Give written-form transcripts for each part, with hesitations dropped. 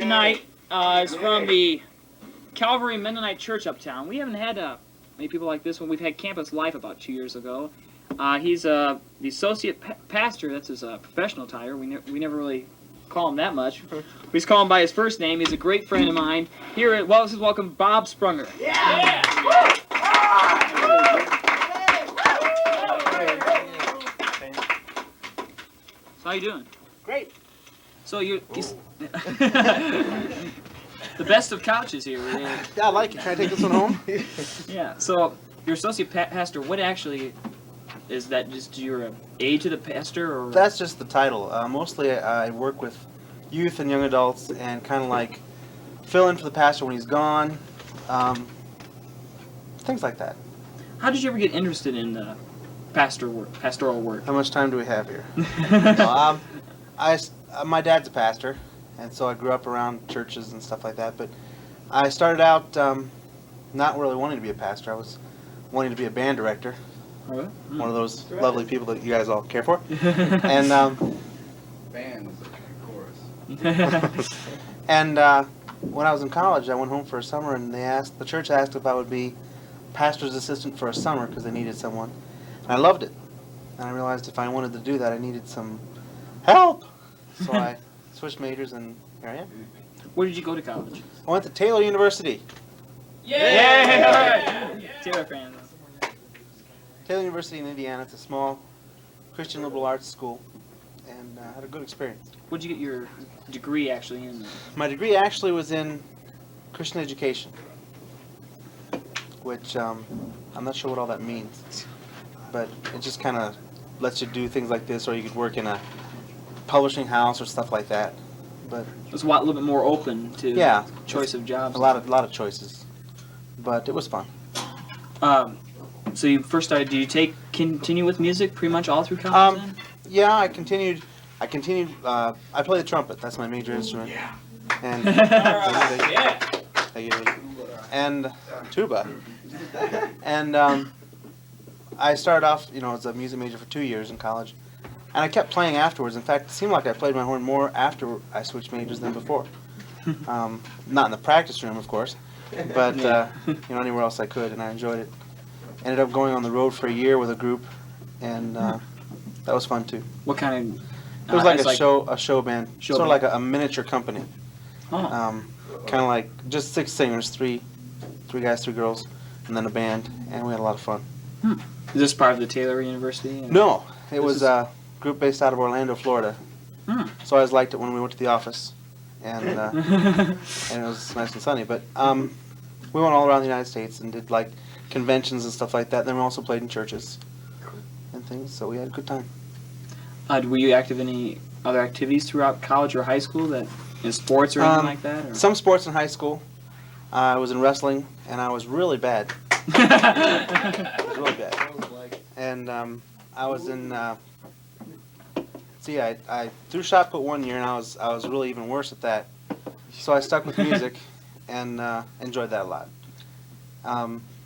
tonight is from the Calvary Mennonite Church uptown. We haven't had many people like this one. We've had Campus Life about 2 years ago. He's the associate pastor. That's his professional title. We never really call him that much. We just call him by his first name. He's a great friend of mine. Here at welcome Bob Sprunger. Yeah! So how you doing? Great. So you're the best of couches here. Yeah, I like it. Can I take this one home? Yeah. So your associate pastor. What actually is that? Just your aide to the pastor, or? That's just the title. Mostly, I work with youth and young adults, and kind of like fill in for the pastor when he's gone. Things like that. How did you ever get interested in pastoral work? How much time do we have here? My dad's a pastor, and so I grew up around churches and stuff like that. But I started out not really wanting to be a pastor. I was wanting to be a band director. Oh, One of those lovely people that you guys all care for. And Band is a chorus. and when I was in college, I went home for a summer, and the church asked if I would be pastor's assistant for a summer because they needed someone. And I loved it. And I realized if I wanted to do that, I needed some help. So I switched majors, and here I am. Where did you go to college? I went to Taylor University. Yeah! Taylor fans. Taylor University in Indiana. It's a small Christian liberal arts school, and had a good experience. What did you get your degree actually in? My degree actually was in Christian education, which I'm not sure what all that means, but it just kind of lets you do things like this, or you could work in a publishing house or stuff like that. But It was a little bit more open to choice of jobs. A lot of choices, but it was fun. So you first started. Did you continue with music pretty much all through college? Then? Yeah, I continued. I play the trumpet. That's my major instrument. Yeah. And Yeah. and tuba. And I started off, as a music major for 2 years in college, and I kept playing afterwards. In fact, it seemed like I played my horn more after I switched majors than before. Not in the practice room, of course, but anywhere else I could, and I enjoyed it. Ended up going on the road for a year with a group, and that was fun too. What kind of? It was like a show band, sort of band. like a miniature company. Oh. Kind of like just 6 singers, three guys, 3 girls, and then a band, and we had a lot of fun. Is this part of the Taylor University? No, it was a group based out of Orlando, Florida. So I always liked it when we went to the office, and and it was nice and sunny. But we went all around the United States and did like conventions and stuff like that. And then we also played in churches and things, so we had a good time. Were you active in any other activities throughout college or high school, in sports or anything like that? Or? Some sports in high school. I was in wrestling, and I was really bad. I was really bad. And I was in. I threw shot put 1 year, and I was really even worse at that. So I stuck with music, and enjoyed that a lot.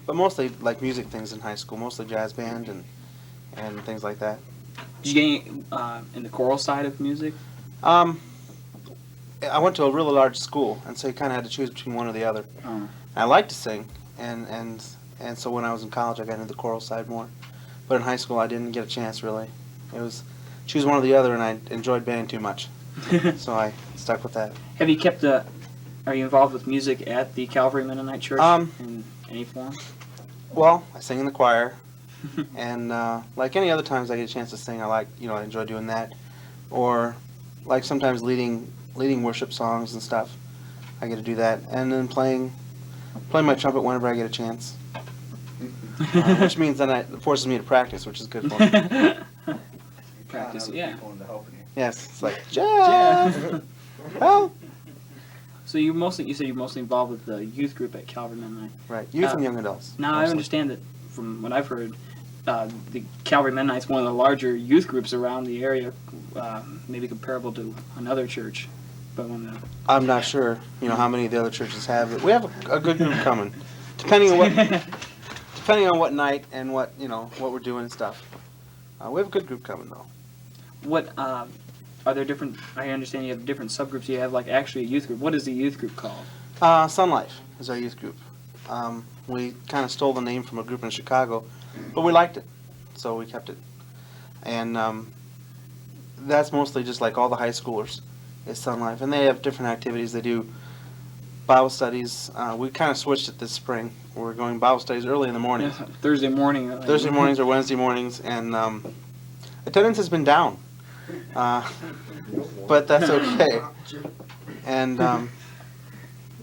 But mostly like music things in high school, mostly jazz band and things like that. Did you get any, in the choral side of music? I went to a really large school, and so you kind of had to choose between one or the other. Oh. I liked to sing, and so when I was in college, I got into the choral side more. But in high school, I didn't get a chance really. It was choose one or the other, and I enjoyed band too much, so I stuck with that. Have you kept Are you involved with music at the Calvary Mennonite Church in any form? Well, I sing in the choir, and like any other times I get a chance to sing, I enjoy doing that, or like sometimes leading worship songs and stuff. I get to do that, and then playing my trumpet whenever I get a chance, which means then it forces me to practice, which is good for me. Practice, yeah. Yes, it's like Jeff. Help. So you said you're mostly involved with the youth group at Calvary Mennonite. Right, youth and young adults. Now mostly. I understand that from what I've heard, the Calvary Mennonite's one of the larger youth groups around the area, maybe comparable to another church. But I'm not sure, how many of the other churches have it. We have a good group coming, depending on what night and what we're doing and stuff. We have a good group coming though. What are there different? I understand you have different subgroups. You have like actually a youth group. What is the youth group called? Sun Life is our youth group. We kind of stole the name from a group in Chicago, but we liked it, so we kept it. And that's mostly just like all the high schoolers is Sun Life, and they have different activities. They do Bible studies. We kind of switched it this spring. We're going Bible studies early in the morning. Yeah, Thursday morning. Thursday mornings or Wednesday mornings, and attendance has been down, but that's okay. And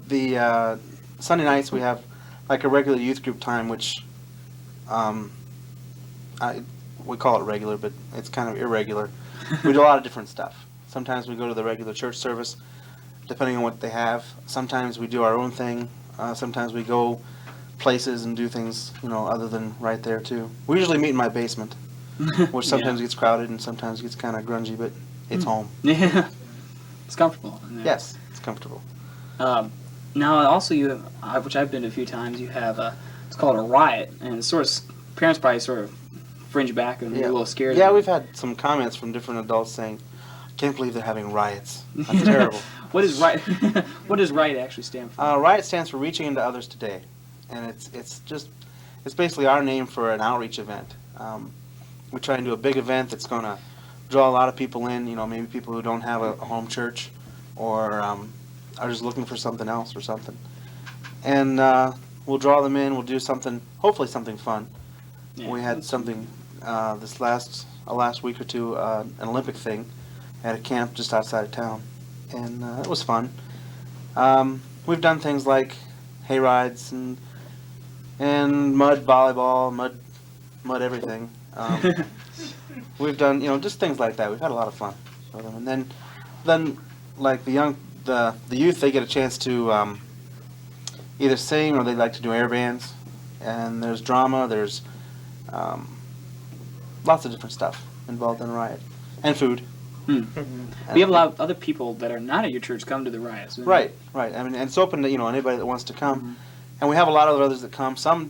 the Sunday nights we have like a regular youth group time, which we call it regular, but it's kind of irregular. We do a lot of different stuff. Sometimes we go to the regular church service, depending on what they have. Sometimes we do our own thing. Sometimes we go places and do things, other than right there too. We usually meet in my basement, which sometimes gets crowded and sometimes gets kind of grungy, but it's home. Yeah, it's comfortable. Yeah. Yes, it's comfortable. Now, also you have, which I've been to a few times. You have it's called a riot, and it's sort of parents probably sort of fringe back and be a little scared. Yeah, we've had some comments from different adults saying, "I can't believe they're having riots. That's terrible." What is riot? What does riot actually stand for? Riot stands for Reaching into Others Today, and it's basically our name for an outreach event. We try and do a big event that's going to draw a lot of people in. Maybe people who don't have a home church, or are just looking for something else or something. And we'll draw them in. We'll do something, hopefully something fun. Yeah. We had something this last week or two, an Olympic thing at a camp just outside of town, and it was fun. We've done things like hay rides and mud volleyball, mud everything. We've done just things like that. We've had a lot of fun with them, and then like the youth, they get a chance to either sing or they like to do air bands, and there's drama. There's lots of different stuff involved in Riot, and food. We have a lot of other people that are not at your church come to the riots. Right. I mean, and it's open to anybody that wants to come, and we have a lot of others that come. Some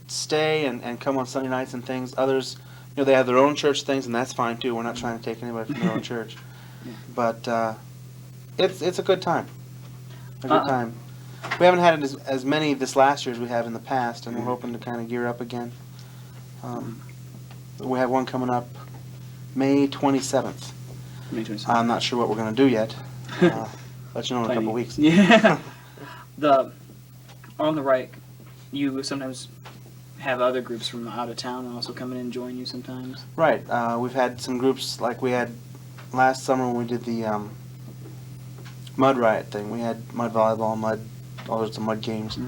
stay and come on Sunday nights and things. Others they have their own church things, and that's fine too. We're not trying to take anybody from their own church, but it's a good time. A good time. We haven't had as many this last year as we have in the past, and we're hoping to kind of gear up again. We have one coming up May 27th. I'm not sure what we're going to do yet. Let you know in a couple of weeks. Yeah. On the right, you sometimes have other groups from out of town also come in and join you sometimes. Right. We've had some groups like we had last summer when we did the mud riot thing. We had mud volleyball, all sorts of mud games.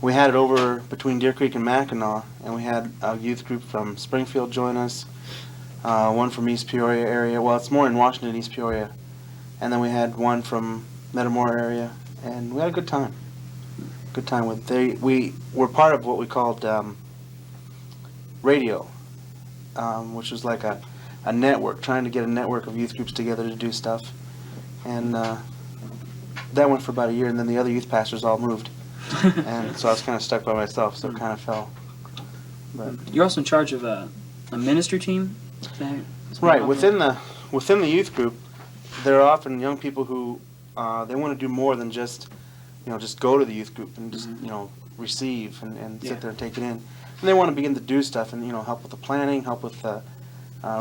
We had it over between Deer Creek and Mackinac, and we had a youth group from Springfield join us, one from East Peoria area. Well, it's more in Washington, East Peoria. And then we had one from Metamora area, and we had a good time. Good time with we were part of what we called radio, which was like a network, trying to get a network of youth groups together to do stuff. And that went for about a year, and then the other youth pastors all moved. And so I was kind of stuck by myself, so it kind of fell. But you're also in charge of a ministry team? Right. Within the youth group, there are often young people who they want to do more than just go to the youth group and just receive and sit there and take it in. And they want to begin to do stuff and help with the planning, help with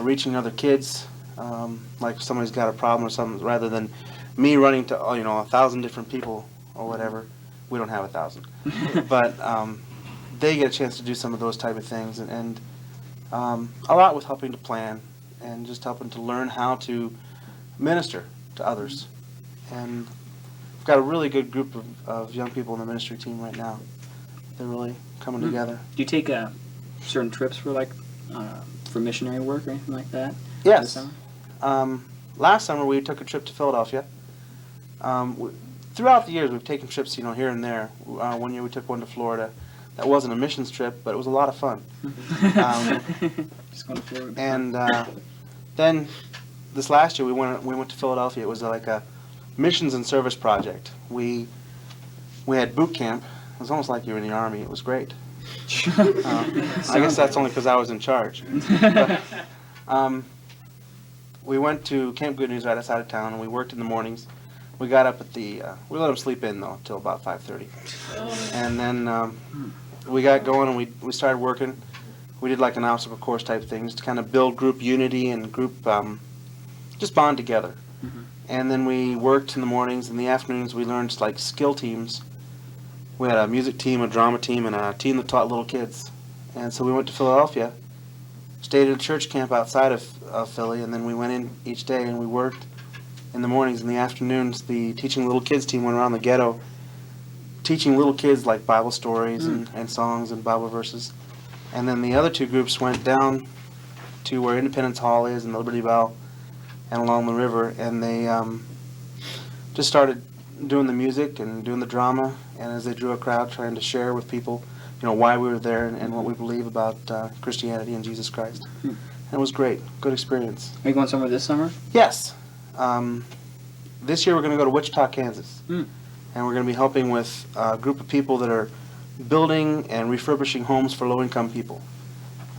reaching other kids. Like if somebody's got a problem or something, rather than me running to 1,000 different people or whatever. We don't have 1,000, but they get a chance to do some of those type of things, and a lot with helping to plan and just helping to learn how to minister to others. And we've got a really good group of young people in the ministry team right now. They're really coming together. Do you take certain trips for for missionary work or anything like that? Yes. Last summer we took a trip to Philadelphia. Throughout the years, we've taken trips, here and there. One year we took one to Florida. That wasn't a missions trip, but it was a lot of fun. Just going to Florida. And then this last year we went to Philadelphia. It was like a missions and service project. We had boot camp. It was almost like you were in the Army. It was great. I guess that's only because I was in charge. But, we went to Camp Good News right outside of town, and we worked in the mornings. We got up at we let them sleep in, though, till about 5:30. And then we got going, and we started working. We did like an obstacle course type things to kind of build group unity and group, just bond together. And then we worked in the mornings. In the afternoons, we learned like skill teams. We had a music team, a drama team, and a team that taught little kids. And so we went to Philadelphia, stayed at a church camp outside of Philly, and then we went in each day and we worked in the mornings. In the afternoons, the teaching little kids team went around the ghetto, teaching little kids like Bible stories and songs and Bible verses. And then the other two groups went down to where Independence Hall is and Liberty Bell and along the river, and they just started doing the music and doing the drama, and as they drew a crowd, trying to share with people, you know, why we were there and what we believe about Christianity and Jesus Christ. And it was great. Good experience. Are you going somewhere this summer? Yes. This year we're going to go to Wichita, Kansas. And we're going to be helping with a group of people that are building and refurbishing homes for low-income people.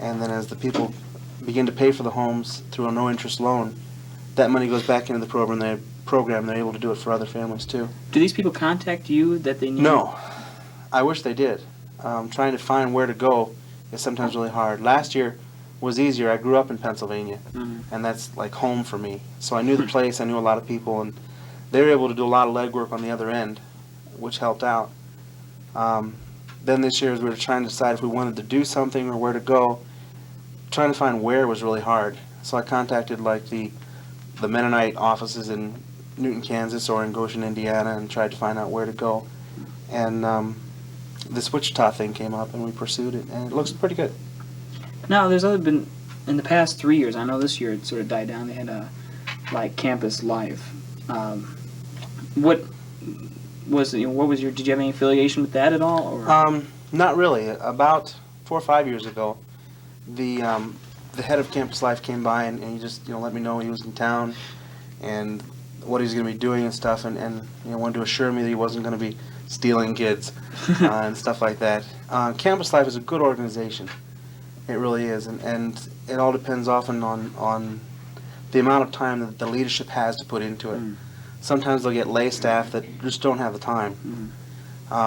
And then as the people begin to pay for the homes through a no-interest loan, that money goes back into the program. They're able to do it for other families too. Do these people contact you that they need? No. I wish they did. Trying to find where to go is sometimes really hard. Last year was easier. I grew up in Pennsylvania, and that's like home for me. So I knew the place, I knew a lot of people, and they were able to do a lot of legwork on the other end, which helped out. Then this year, as we were trying to decide if we wanted to do something or where to go, trying to find where was really hard. So I contacted like the Mennonite offices in Newton, Kansas, or in Goshen, Indiana, and tried to find out where to go. And this Wichita thing came up, and we pursued it, and it looks pretty good. Now, there's been, in the past 3 years, I know this year it sort of died down, they had a, like, Campus Live. What was your, did you have any affiliation with that at all? Or? Not really. About 4 or 5 years ago, the head of Campus Life came by, and he just, let me know he was in town, and what he's going to be doing and stuff, and wanted to assure me that he wasn't going to be stealing kids and stuff like that. Campus Life is a good organization. It really is, and it all depends often on the amount of time that the leadership has to put into it. Sometimes they'll get lay staff that just don't have the time.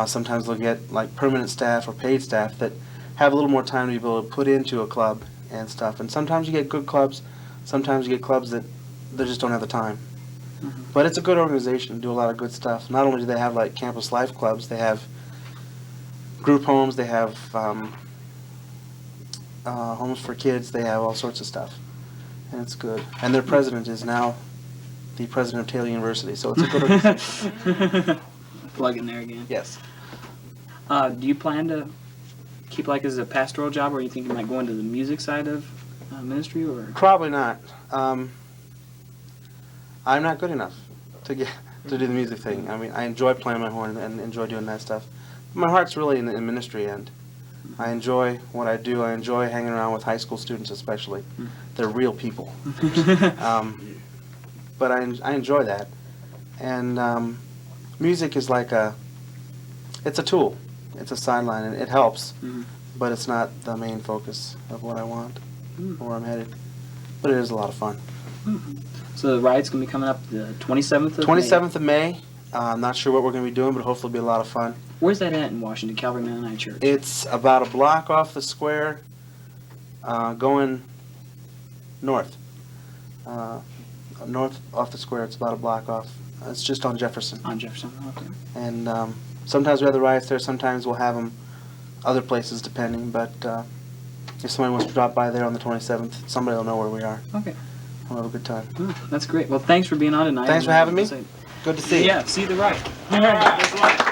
Sometimes they'll get like permanent staff or paid staff that have a little more time to be able to put into a club and stuff. And sometimes you get good clubs, sometimes you get clubs that they just don't have the time. But it's a good organization, do a lot of good stuff. Not only do they have like Campus Life clubs, they have group homes, they have homes for kids, they have all sorts of stuff. And it's good. And their president is now the president of Taylor University, so it's a good organization. Plug in there again. Yes. Do you plan to keep like as a pastoral job, or you think you might go into the music side of ministry, or? Probably not. I'm not good enough to do the music thing. I mean, I enjoy playing my horn and enjoy doing that stuff. My heart's really in the ministry end. I enjoy what I do. I enjoy hanging around with high school students, especially. They're real people. But I enjoy that. And music is like it's a tool. It's a sideline, and it helps. But it's not the main focus of what I want or where I'm headed. But it is a lot of fun. So the ride's going to be coming up the 27th of 27th of May. I'm not sure what we're going to be doing, but hopefully it'll be a lot of fun. Where's that at in Washington, Calvary Mennonite Church? It's about a block off the square, going north. North off the square, it's about a block off. It's just on Jefferson. On Jefferson, okay. And sometimes we have the riots there, sometimes we'll have them other places depending, but if somebody wants to drop by there on the 27th, somebody will know where we are. Okay. We'll have a good time. That's great. Well, thanks for being on tonight. Thanks for having me. Good to see you. Yeah, see the ride. All right. Thanks a lot.